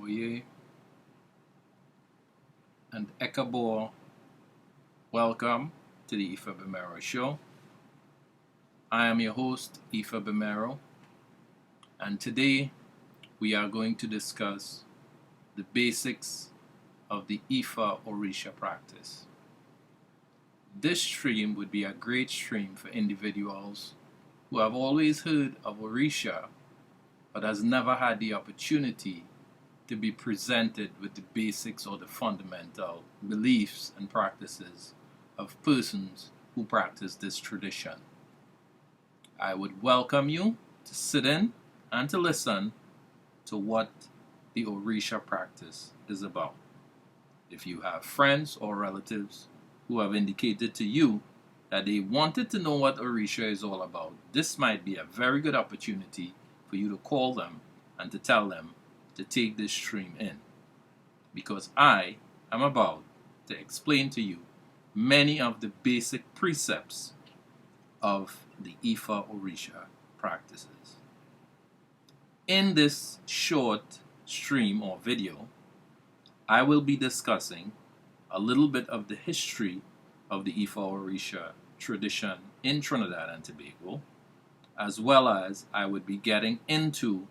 Oye, and Ekabor. Welcome to the Ifagbemiro Show. I am your host, Ifagbemiro, and today we are going to discuss the basics of the Ifa Orisa practice. This stream would be a great stream for individuals who have always heard of Orisa but has never had the opportunity to be presented with the basics or the fundamental beliefs and practices of persons who practice this tradition. I would welcome you to sit in and to listen to what the Orisa practice is about. If you have friends or relatives who have indicated to you that they wanted to know what Orisa is all about, this might be a very good opportunity for you to call them and to tell them to take this stream in, because I am about to explain to you many of the basic precepts of the Ifa Orisa practices. In this short stream or video, I will be discussing a little bit of the history of the Ifa Orisa tradition in Trinidad and Tobago, as well as I would be getting into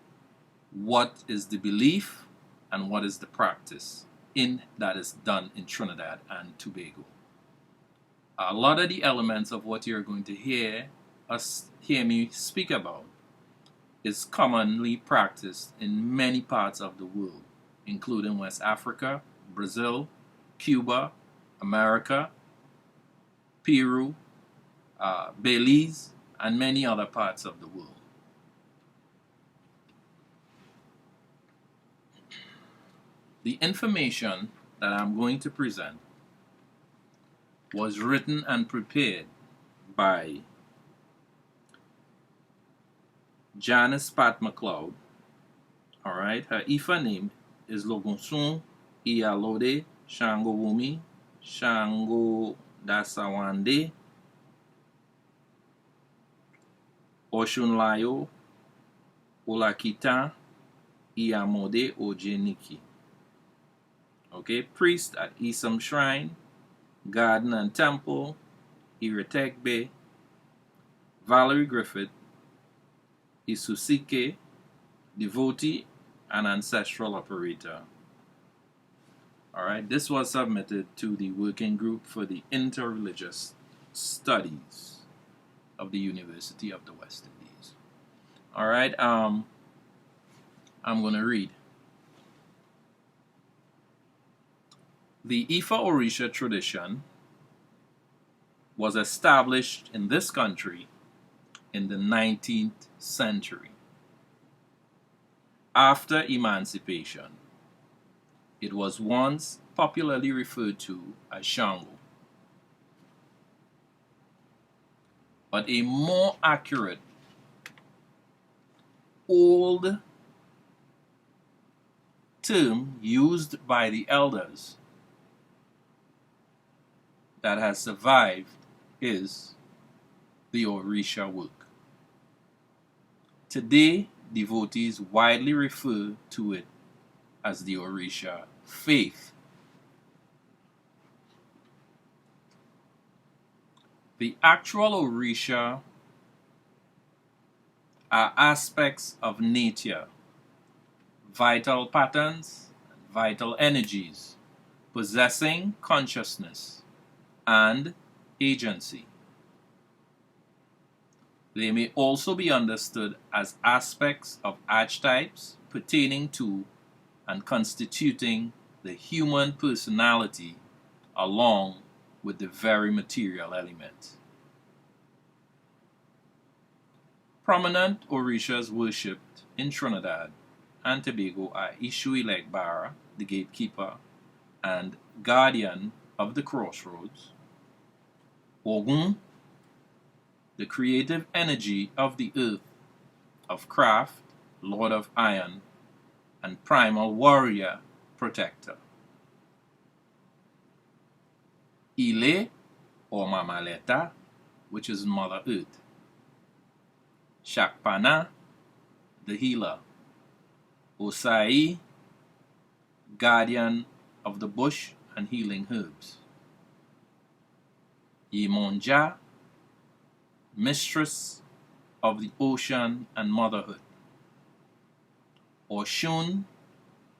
what is the belief and what is the practice that is done in Trinidad and Tobago. A lot of the elements of what you're going to hear me speak about is commonly practiced in many parts of the world, including West Africa, Brazil, Cuba, America, Peru, Belize, and many other parts of the world. The information that I'm going to present was written and prepared by Janice Pat McLeod. Alright, her Ifa name is Logonsun Iyalode Shango Wumi Shango Dasawande Oshunlayo Olakita Iyamode Ojeniki. Okay, priest at Isam Shrine, Garden and Temple, Iritekbe, Valerie Griffith, Isusike, devotee and ancestral operator. Alright, this was submitted to the working group for the interreligious studies of the University of the West Indies. Alright, I'm going to read. The Ifa Orisa tradition was established in this country in the 19th century. After emancipation, it was once popularly referred to as Shango. But a more accurate old term used by the elders that has survived is the Orisa work. Today, devotees widely refer to it as the Orisa faith. The actual Orisa are aspects of nature, vital patterns, vital energies, possessing consciousness and agency. They may also be understood as aspects of archetypes pertaining to and constituting the human personality along with the very material elements. Prominent Orisas worshipped in Trinidad and Tobago are Ishu Ilegbara, the gatekeeper and guardian of the crossroads, Ogun, the creative energy of the earth, of craft, lord of iron, and primal warrior, protector. Ile, or Mamaleta, which is Mother Earth. Shakpana, the healer. Osai, guardian of the bush and healing herbs. Yemonja, mistress of the ocean and motherhood. Oshun,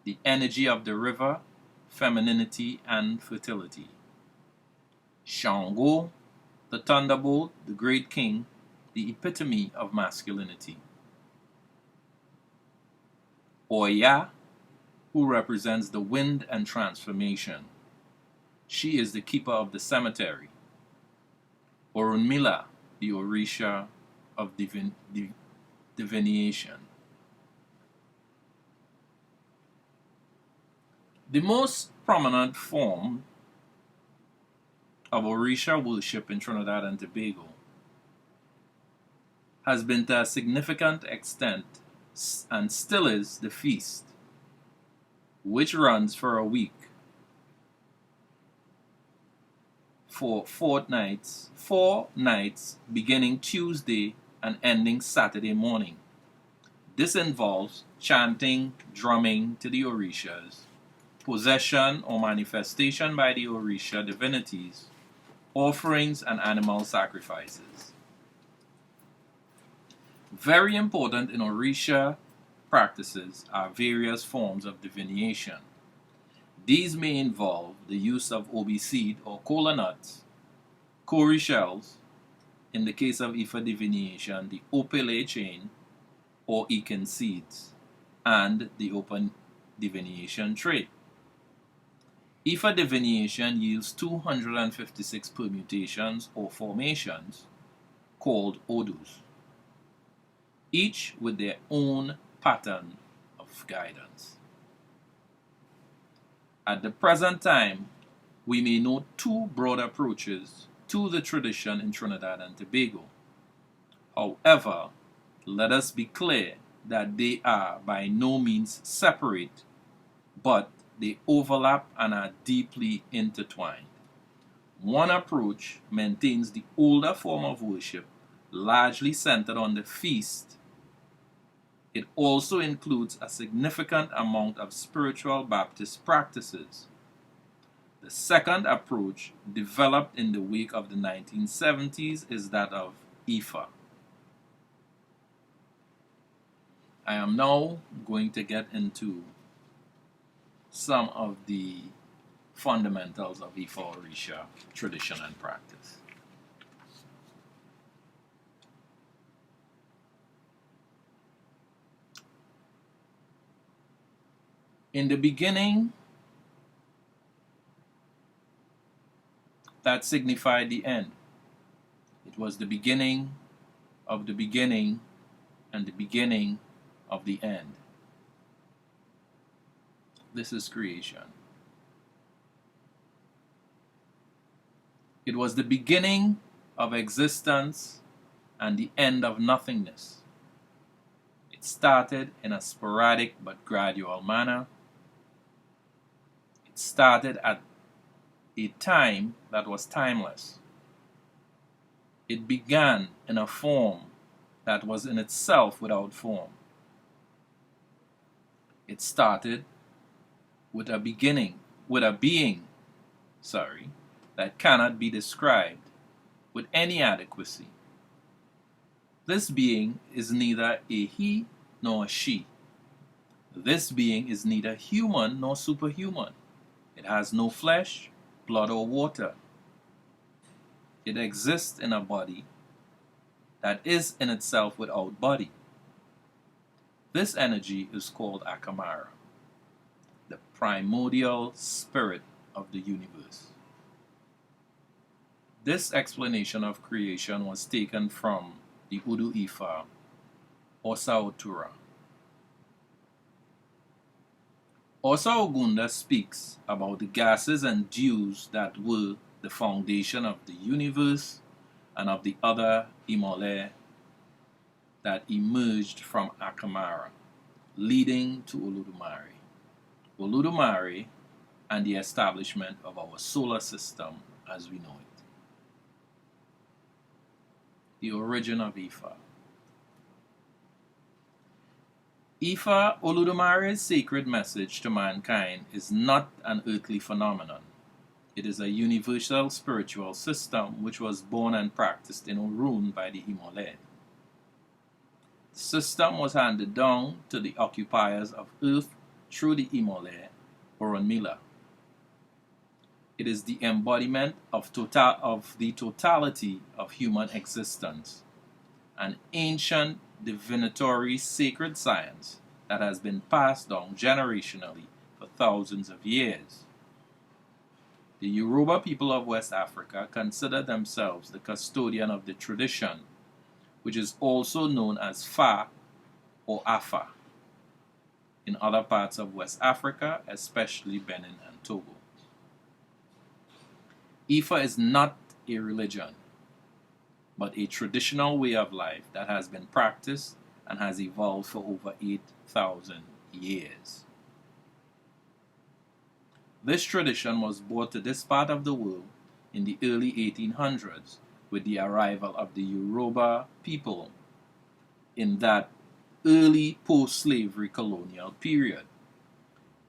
the energy of the river, femininity and fertility. Shango, the thunderbolt, the great king, the epitome of masculinity. Oya, who represents the wind and transformation. She is the keeper of the cemetery. Orunmila, the Orisa of divination. The most prominent form of Orisa worship in Trinidad and Tobago has been to a significant extent and still is the feast, which runs for a week for 4 nights beginning Tuesday and ending Saturday morning. This involves chanting, drumming to the Orishas, possession or manifestation by the Orisa divinities, offerings and animal sacrifices. Very important in Orisa practices are various forms of divination. These may involve the use of obi seed or kola nuts, cowrie shells, in the case of Ifa divination, the opale chain or Ekin seeds, and the open divination tray. Ifa divination yields 256 permutations or formations called odus, each with their own pattern of guidance. At the present time, we may note 2 broad approaches to the tradition in Trinidad and Tobago. However, let us be clear that they are by no means separate, but they overlap and are deeply intertwined. One approach maintains the older form of worship, largely centered on the feast. It also includes a significant amount of spiritual Baptist practices. The second approach, developed in the wake of the 1970s, is that of Ifa. I am now going to get into some of the fundamentals of Ifa Orisa tradition and practice. In the beginning, that signified the end. It was the beginning of the beginning and the beginning of the end. This is creation. It was the beginning of existence and the end of nothingness. It started in a sporadic but gradual manner. It started at a time that was timeless. It began in a form that was in itself without form. It started with a being that cannot be described with any adequacy. This being is neither a he nor a she. This being is neither human nor superhuman. It has no flesh, blood, or water. It exists in a body that is in itself without body. This energy is called Akamara, the primordial spirit of the universe. This explanation of creation was taken from the Udu Ifa Osa Otura. Osa Ogunda speaks about the gases and dews that were the foundation of the universe and of the other Imole that emerged from Akamara, leading to Oludumare. Oludumare and the establishment of our solar system as we know it. The origin of Ifa. Ifa Oludumare's sacred message to mankind is not an earthly phenomenon. It is a universal spiritual system which was born and practiced in Orun by the Imole. The system was handed down to the occupiers of earth through the Imole Orunmila. It is the embodiment of the totality of human existence, an ancient divinatory sacred science that has been passed down generationally for thousands of years. The Yoruba people of West Africa consider themselves the custodian of the tradition, which is also known as Fa or Afa in other parts of West Africa, especially Benin and Togo. Ifa is not a religion, but a traditional way of life that has been practiced and has evolved for over 8,000 years. This tradition was brought to this part of the world in the early 1800s with the arrival of the Yoruba people in that early post-slavery colonial period.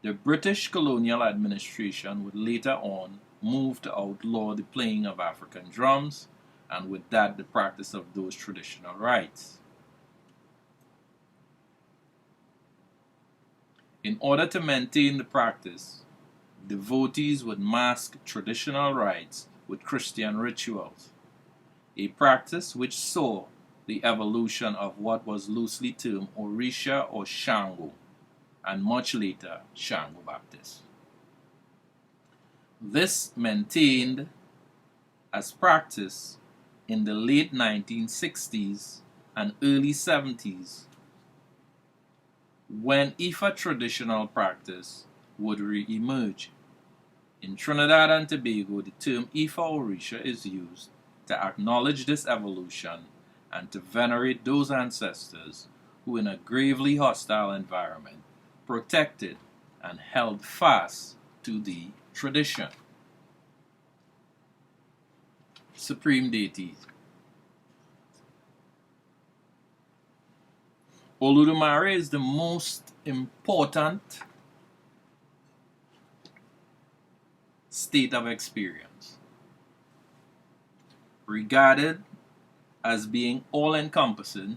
The British colonial administration would later on move to outlaw the playing of African drums, and with that the practice of those traditional rites. In order to maintain the practice, devotees would mask traditional rites with Christian rituals, a practice which saw the evolution of what was loosely termed Orisa or Shango, and much later Shango Baptist. This maintained as practice in the late 1960s and early 70s, when Ifa traditional practice would re-emerge. In Trinidad and Tobago, the term Ifa Orisa is used to acknowledge this evolution and to venerate those ancestors who, in a gravely hostile environment, protected and held fast to the tradition. Supreme deities. Oludumare is the most important state of experience, regarded as being all-encompassing.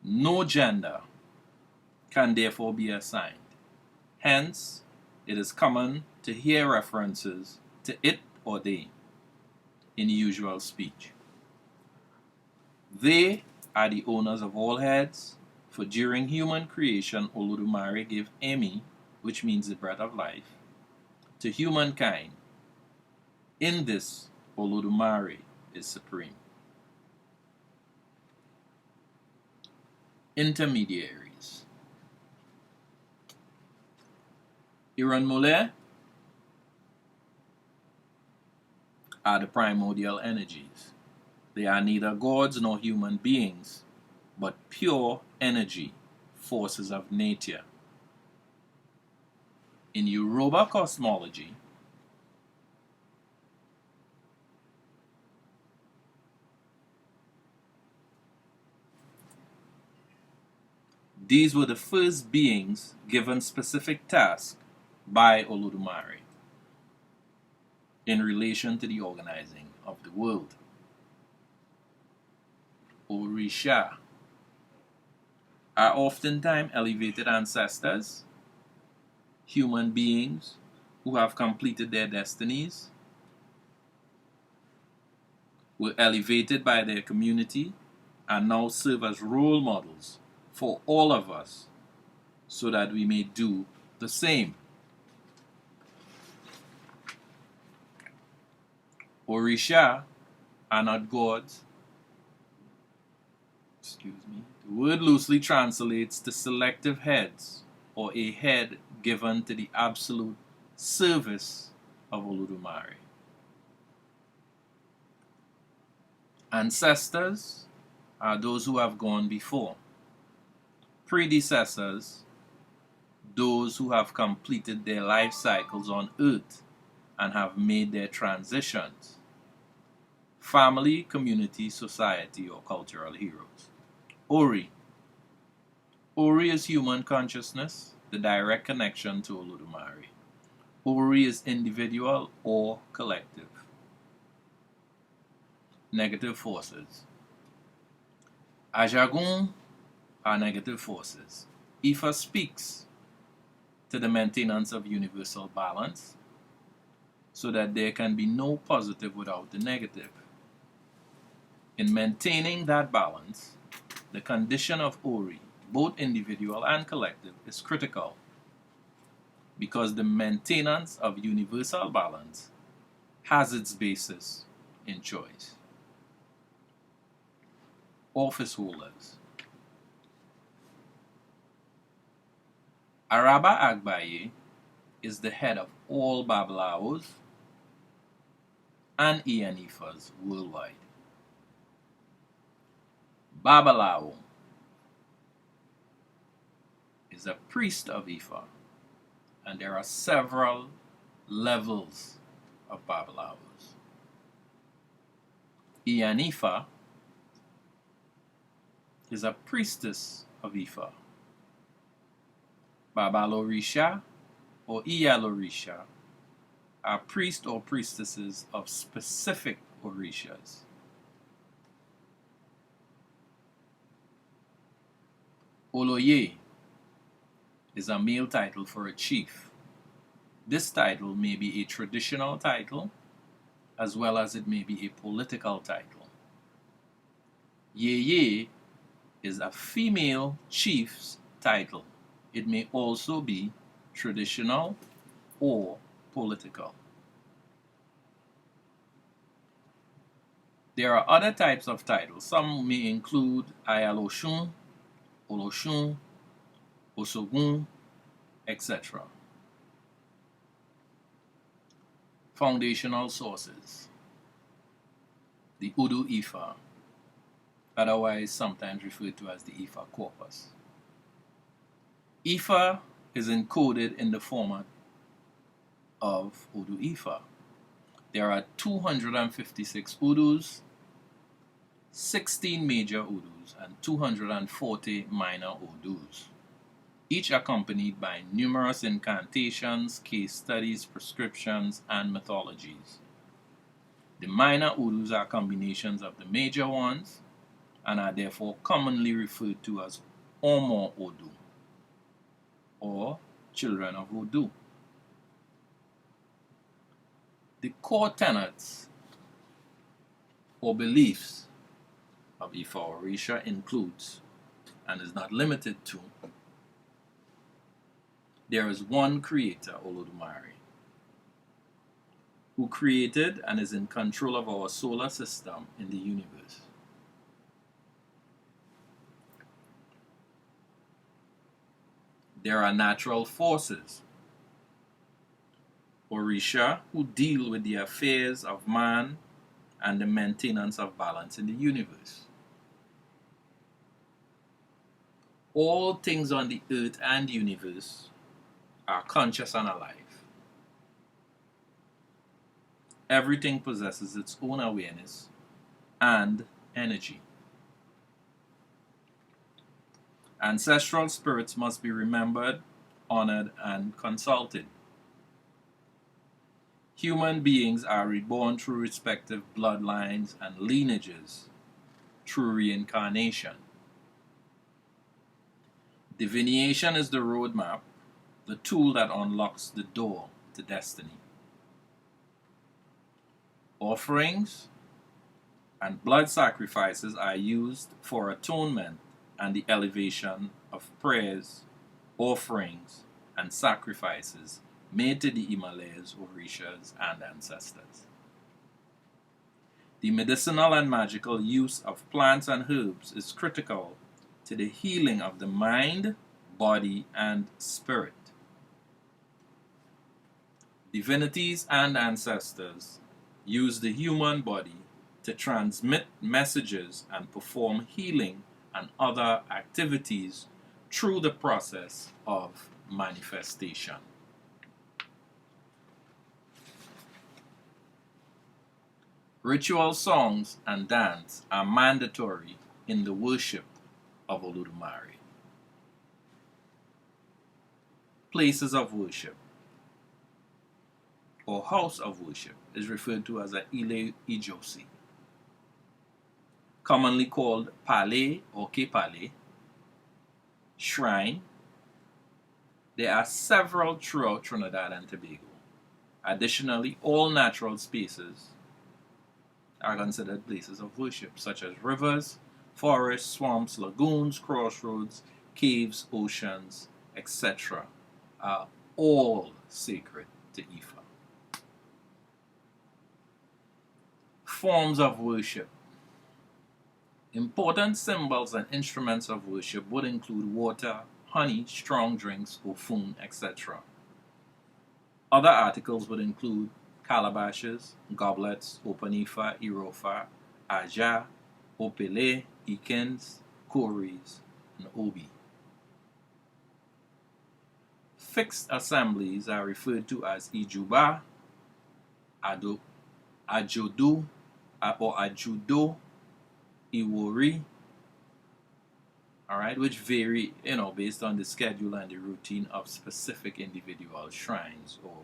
No gender can therefore be assigned. Hence, it is common to hear references to it or they in usual speech. They are the owners of all heads, for during human creation, Oludumare gave Emi, which means the breath of life, to humankind. In this, Oludumare is supreme. Intermediaries. Iranmole are the primordial energies. They are neither gods nor human beings, but pure energy, forces of nature. In Yoruba cosmology, these were the first beings given specific tasks by Oludumare in relation to the organizing of the world. Orisha are oftentimes elevated ancestors, human beings who have completed their destinies, were elevated by their community, and now serve as role models for all of us so that we may do the same. Orisha are not gods. Excuse me. The word loosely translates to selective heads, or a head given to the absolute service of Oludumare. Ancestors are those who have gone before. Predecessors, those who have completed their life cycles on earth and have made their transitions. Family, community, society, or cultural heroes. Ori Ori is human consciousness, the direct connection to Olodumare. Ori is individual or collective. Negative forces. Ajagun are negative forces. Ifa speaks to the maintenance of universal balance so that there can be no positive without the negative. In maintaining that balance, the condition of Ori, both individual and collective, is critical because the maintenance of universal balance has its basis in choice. Office holders. Araba Agbaye is the head of all Babalawos and Ifas worldwide. Babalawo is a priest of Ifa, and there are several levels of Babalawos. Ifa is a priestess of Ifa. Babalorisha or Iyalorisha are priests or priestesses of specific Orishas. Oloye is a male title for a chief. This title may be a traditional title as well as it may be a political title. Yeye is a female chief's title. It may also be traditional or political. There are other types of titles. Some may include Ayaloshun, Oloshun, Osogun, etc. Foundational sources. The Udu Ifa, otherwise sometimes referred to as the Ifa corpus. Ifa is encoded in the format of Udu Ifa. There are 256 Udus, 16 major Udus, and 240 minor Udus, each accompanied by numerous incantations, case studies, prescriptions, and mythologies. The minor Udus are combinations of the major ones and are therefore commonly referred to as Omo Odu, or children of Odu. The core tenets or beliefs of Ifa Orisa includes, and is not limited to, there is one creator, Olodumare, who created and is in control of our solar system in the universe. There are natural forces, Orisa, who deal with the affairs of man and the maintenance of balance in the universe. All things on the earth and universe are conscious and alive. Everything possesses its own awareness and energy. Ancestral spirits must be remembered, honored, and consulted. Human beings are reborn through respective bloodlines and lineages through reincarnation. Divination is the roadmap, the tool that unlocks the door to destiny. Offerings and blood sacrifices are used for atonement and the elevation of prayers, offerings, and sacrifices made to the Himalayas, Orishas, and ancestors. The medicinal and magical use of plants and herbs is critical to the healing of the mind, body, and spirit. Divinities and ancestors use the human body to transmit messages and perform healing and other activities through the process of manifestation. Ritual songs and dance are mandatory in the worship of Olodumare. places of worship or house of worship is referred to as a ile ijosi, commonly called palais or kepale, shrine. There are several throughout Trinidad and Tobago. Additionally, all natural spaces are considered places of worship, such as rivers, forests, swamps, lagoons, crossroads, caves, oceans, etc. are all sacred to Ifa. Forms of worship. Important symbols and instruments of worship would include water, honey, strong drinks, ofun, etc. Other articles would include calabashes, goblets, open Ifa, irofa, aja, opele, ikens, koris, and obi. Fixed assemblies are referred to as ijuba, ajodo, or ajudo, iwori, alright, which vary, based on the schedule and the routine of specific individual shrines or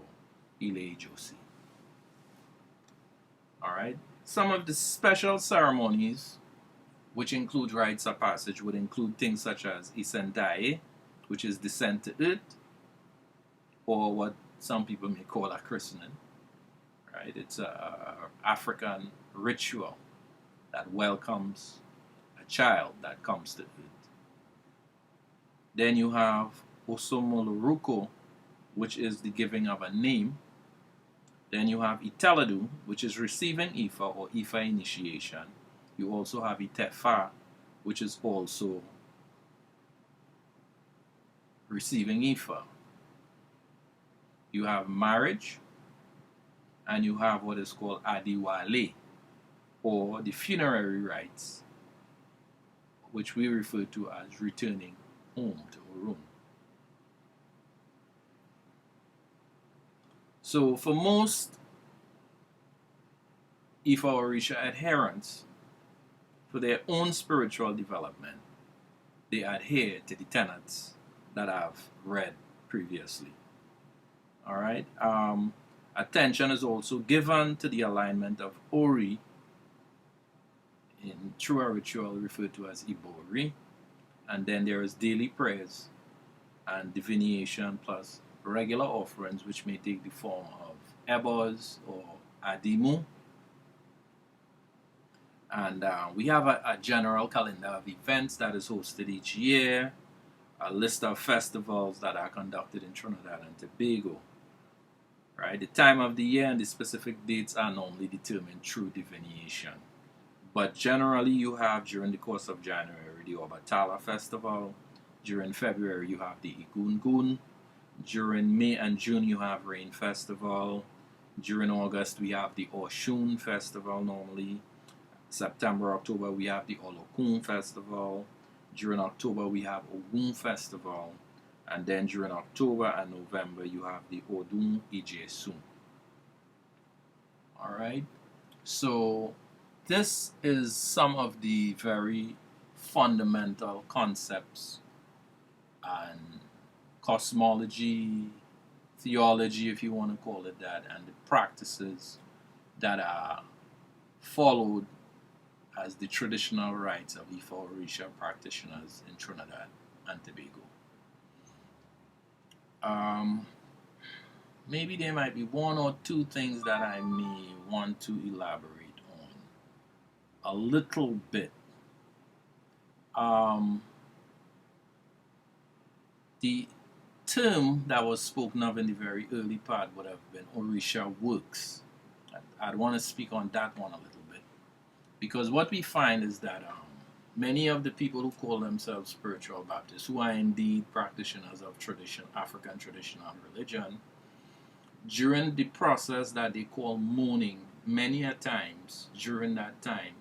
ile ijosi. Alright, some of the special ceremonies, which include rites of passage, would include things such as isentaye, which is descent to earth, or what some people may call a christening. Right, it's a African ritual that welcomes a child that comes to earth. Then you have Osomoloruko, which is the giving of a name. Then you have Iteladu, which is receiving Ifa or Ifa initiation. You also have Itefa, which is also receiving Ifa. You have marriage, and you have what is called Adiwale, or the funerary rites, which we refer to as returning home to Orun. So for most Ifa Orisha adherents, for their own spiritual development, they adhere to the tenets that I've read previously. Alright? Attention is also given to the alignment of Ori, in true ritual referred to as Ibori, and then there is daily prayers and divination plus regular offerings, which may take the form of ebos or adimu. And we have a general calendar of events that is hosted each year, a list of festivals that are conducted in Trinidad and Tobago. Right? The time of the year and the specific dates are normally determined through divination. But generally you have, during the course of January, the Obatala Festival. During February you have the Igungun. During May and June you have Rain Festival. During August we have the Oshun Festival normally. September, October we have the Olokun Festival. During October we have Ogun Festival. And then during October and November you have the Odun Ijesun. Alright, so this is some of the very fundamental concepts and cosmology, theology if you want to call it that, and the practices that are followed as the traditional rites of Ifa Orisha practitioners in Trinidad and Tobago. Maybe there might be one or two things that I may want to elaborate on a little bit. The term that was spoken of in the very early part would have been Orisha works. I'd want to speak on that one a little bit, because what we find is that many of the people who call themselves spiritual Baptists, who are indeed practitioners of African traditional religion, during the process that they call mourning, many a times during that time,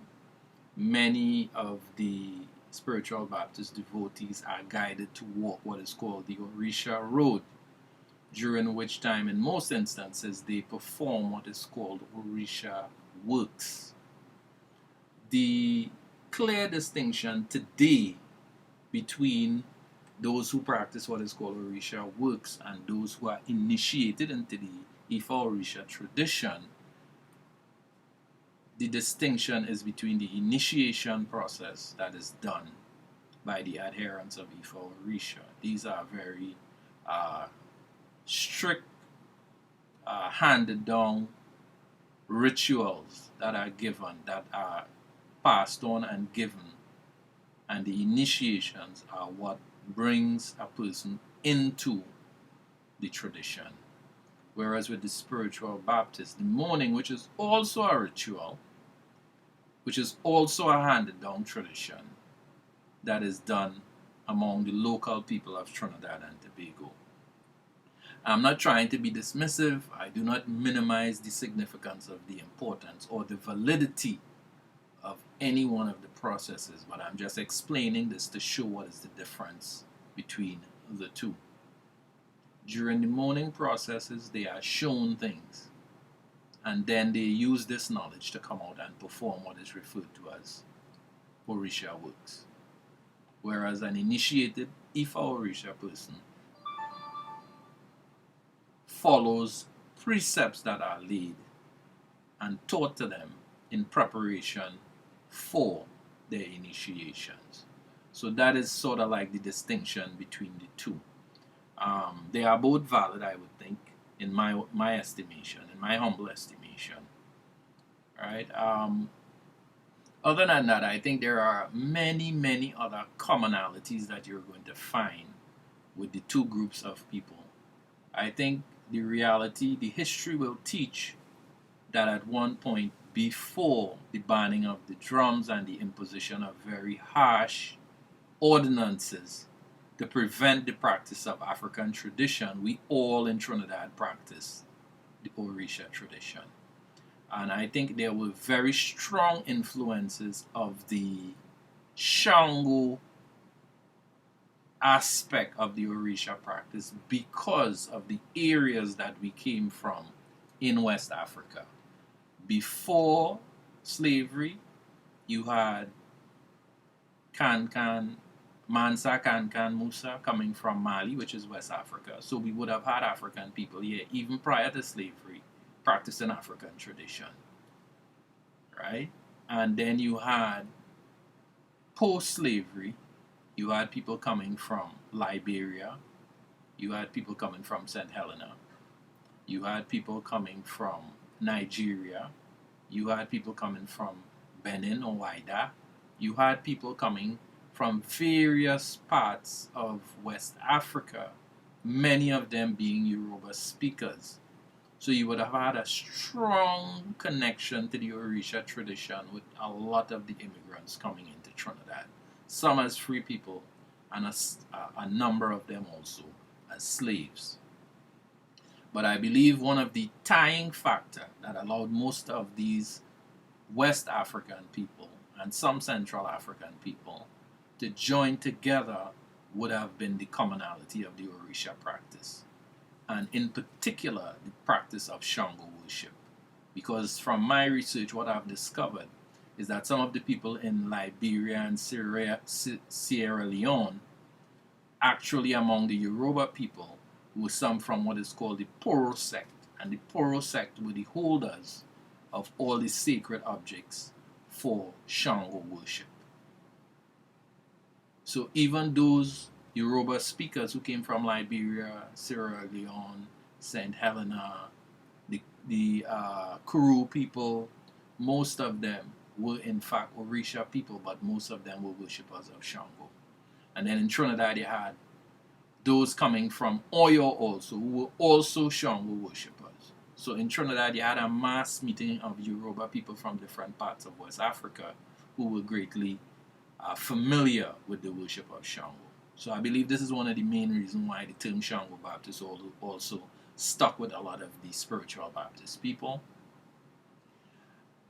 many of the spiritual Baptist devotees are guided to walk what is called the Orisha Road, during which time, in most instances, they perform what is called Orisha works. The clear distinction today between those who practice what is called Orisa works and those who are initiated into the Ifa Orisa tradition, the distinction is between the initiation process that is done by the adherents of Ifa Orisa. These are very strict, handed down rituals that are given, that are passed on and given, and the initiations are what brings a person into the tradition. Whereas with the spiritual Baptist, the mourning, which is also a ritual, which is also a handed down tradition that is done among the local people of Trinidad and Tobago. I'm not trying to be dismissive. I do not minimize the significance of the importance or the validity of any one of the processes, but I'm just explaining this to show what is the difference between the two. During the mourning processes, they are shown things, and then they use this knowledge to come out and perform what is referred to as Orisa works. Whereas an initiated Ifa Orisa person follows precepts that are laid and taught to them in preparation for their initiations. So that is sort of like the distinction between the two. They are both valid, I would think, in my estimation, in my humble estimation. Right? Other than that, I think there are many other commonalities that you're going to find with the two groups of people. I think the reality, the history will teach that at one point before the banning of the drums and the imposition of very harsh ordinances to prevent the practice of African tradition, we all in Trinidad practice the Orisa tradition. And I think there were very strong influences of the Shango aspect of the Orisa practice because of the areas that we came from in West Africa. Before slavery, you had Mansa Kankan Musa coming from Mali, which is West Africa. So we would have had African people here, even prior to slavery, practicing African tradition. Right? And then you had post-slavery, you had people coming from Liberia, you had people coming from St. Helena, you had people coming from Nigeria, you had people coming from Benin or Wida, you had people coming from various parts of West Africa, many of them being Yoruba speakers. So you would have had a strong connection to the Orisa tradition with a lot of the immigrants coming into Trinidad. Some as free people and a number of them also as slaves. But I believe one of the tying factor that allowed most of these West African people and some Central African people to join together would have been the commonality of the Orisa practice. And in particular, the practice of Shango worship. Because from my research, what I've discovered is that some of the people in Liberia and Sierra Leone, actually among the Yoruba people, were some from what is called the Poro sect. And the Poro sect were the holders of all the sacred objects for Shango worship. So even those Yoruba speakers who came from Liberia, Sierra Leone, St. Helena, the Kuru people, most of them were in fact Orisa people, but most of them were worshippers of Shango. And then in Trinidad you had those coming from Oyo also, who were also Shango worshippers. So in Trinidad you had a mass meeting of Yoruba people from different parts of West Africa who were greatly familiar with the worship of Shango. So I believe this is one of the main reasons why the term Shango Baptist also stuck with a lot of the spiritual Baptist people.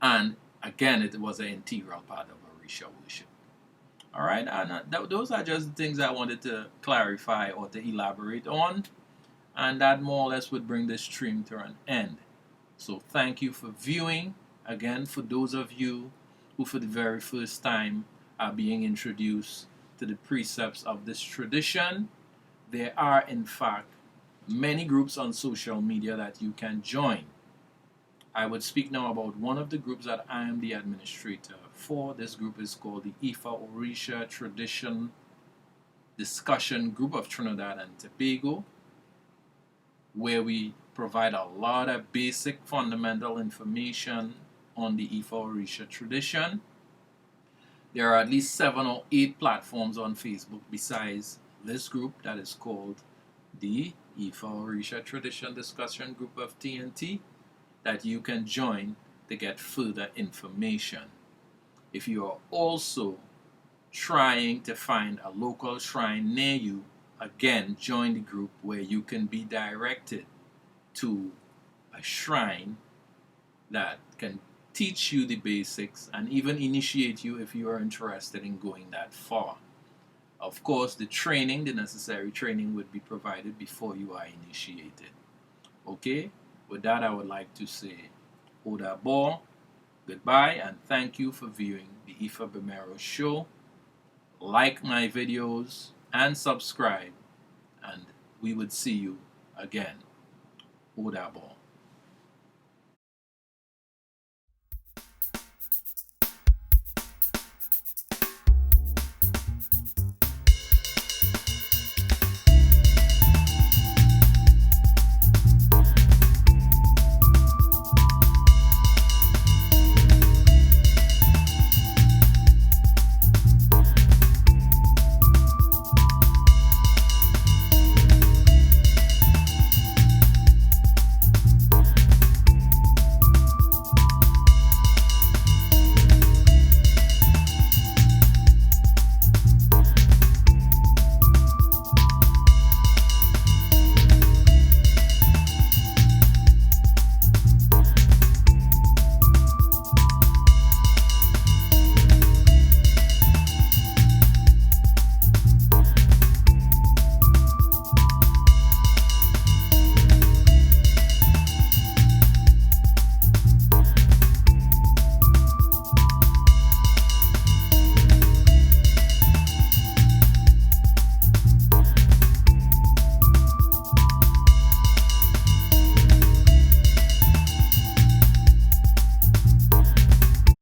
And again, it was an integral part of Orisa worship. All right, and those are just things I wanted to clarify or to elaborate on. And that more or less would bring this stream to an end. So thank you for viewing. Again, for those of you who for the very first time are being introduced to the precepts of this tradition. There are, in fact, many groups on social media that you can join. I would speak now about one of the groups that I am the administrator for. This group is called the Ifa Orisa Tradition Discussion Group of Trinidad and Tobago, where we provide a lot of basic fundamental information on the Ifa Orisa tradition. There are at least 7 or 8 platforms on Facebook besides this group that is called the Ifa Orisa Tradition Discussion Group of TNT that you can join to get further information. If you are also trying to find a local shrine near you, again, join the group where you can be directed to a shrine that can teach you the basics and even initiate you if you are interested in going that far. Of course, the necessary training would be provided before you are initiated. Okay? With that, I would like to say Odabo, goodbye, and thank you for viewing the Ifagbemiro Show. Like my videos and subscribe, and we would see you again. Odabo.